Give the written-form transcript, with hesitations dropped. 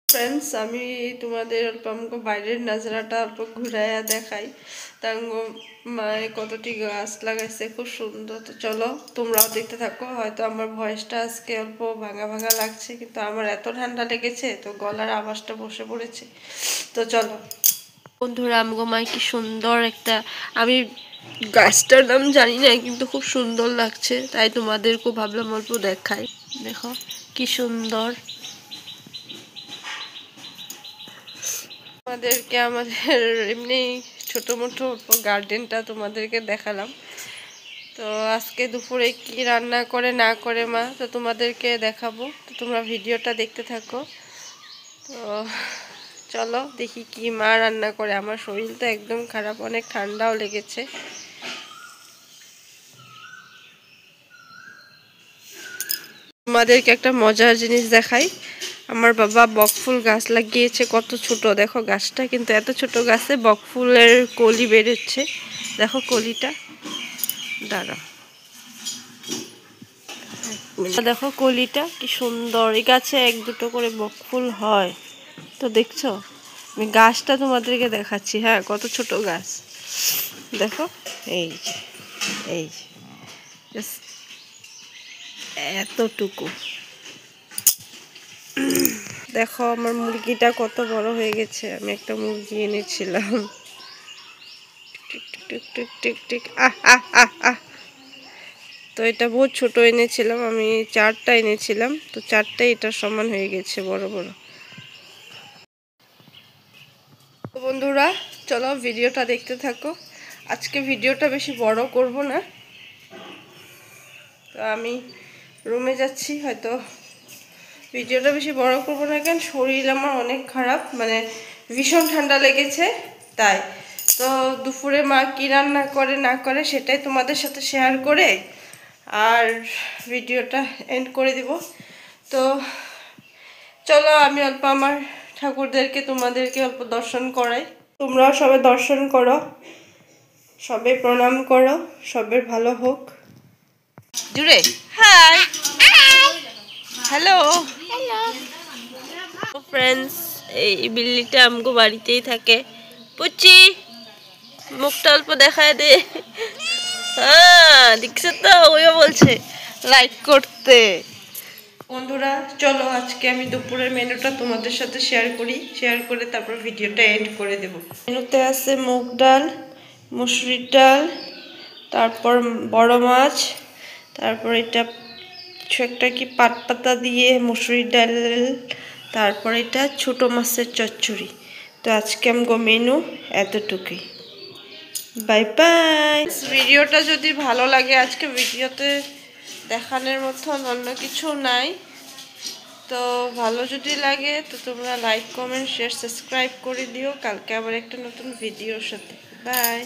Friends, আমি তোমাদের অল্প আমাকে বাইরের নাজারাটা অল্প ঘুরাইয়া দেখাই। তাঙ্গো মায়ে কতটি গাছ লাগাইছে, খুব সুন্দর। তো চলো তোমরাও দেখতে থাকো। হয়তো আমার ভয়েসটা আজকে অল্প ভাঙা ভাঙা লাগছে, কিন্তু আমার এত ঠান্ডা লেগেছে তো গলার আওয়াজটা বসে পড়েছে। তো চলো বন্ধুরা, আমগো মায় কি সুন্দর একটা, আমি গাছটার নাম জানি না, কিন্তু খুব সুন্দর লাগছে, তাই তোমাদেরকেও ভাবলাম অল্প দেখাই। দেখো কি সুন্দর। আমাদের এমনি ছোটো মোটো গার্ডেনটা তোমাদেরকে দেখালাম। তো আজকে দুপুরে কি রান্না করে না করে মা, তো তোমাদেরকে দেখাবো। তো তোমরা ভিডিওটা দেখতে থাকো। তো চলো দেখি কি মা রান্না করে। আমার শরীরটা একদম খারাপ, অনেক ঠান্ডাও লেগেছে। তোমাদেরকে একটা মজার জিনিস দেখাই। আমার বাবা বকফুল গাছ লাগিয়েছে, কত ছোট দেখো গাছটা, কিন্তু এত ছোট গাছে বকফুলের কলি বেরোচ্ছে। দেখো কলিটা, দাঁড়া, দেখো কলিটা কি সুন্দর। এই গাছে এক দুটো করে বকফুল হয়। তো দেখছো, আমি গাছটা তোমাদেরকে দেখাচ্ছি। হ্যাঁ, কত ছোট গাছ দেখো। এই যে, এই যে এতটুকু। দেখো আমার মুরগিটা কত বড় হয়ে গেছে। আমি একটা মুরগি এনেছিলাম, টিক টিক টিক টিক টিক আহ আহ আহ আহ। তো এটা বহুত ছোট এনেছিলাম, আমি 4টা এনেছিলাম, তো 4টাই এটার সমান হয়ে গেছে, বড় বড়। তো বন্ধুরা চলো ভিডিওটা দেখতে থাকো। আজকে ভিডিওটা বেশি বড় করব না। তো আমি রুমে যাচ্ছি, হয়তো ভিডিওটা বেশি বড় করবো না, কেন শরীর আমার অনেক খারাপ, মানে ভীষণ ঠান্ডা লেগেছে তাই। তো দুপুরে মা কী রান্না করে না করে সেটাই তোমাদের সাথে শেয়ার করে আর ভিডিওটা এন্ড করে দিব। তো চলো আমি অল্প আমার ঠাকুরদেরকে তোমাদেরকে অল্প দর্শন করাই। তোমরাও সবাই দর্শন করো, সবাই প্রণাম করো, সবের ভালো হোক। জুড়ে হাই, হ্যালো ফ্রেন্ডস, এই বিল্লিটা আমগো বাড়িতেই থাকে। পুচি মুখটা অল্প দেখায় দে। হ্যাঁ দেখছো তো, ওইও বলছে লাইক করতে। বন্ধুরা চলো আজকে আমি দুপুরের মেনুটা তোমাদের সাথে শেয়ার করে তারপর ভিডিওটা এন্ড করে দেব। মেনুতে আছে মুগ ডাল, মুসুরির ডাল, তারপর বড় মাছ, তারপর এটা কিছু একটা কি পাট পাতা দিয়ে মুসুরির ডাল, তারপর এটা ছোট মাছের চচ্চড়ি। তো আজকে আমগো মেনু এতটুকুই। Bye bye. ভিডিওটা যদি ভালো লাগে, আজকে ভিডিওতে দেখানোর মতন অন্য কিছু নাই। তো ভালো যদি লাগে তো তোমরা লাইক কমেন্ট শেয়ার সাবস্ক্রাইব করে দিও। কালকে আবার একটা নতুন ভিডিওর সাথে। বাই।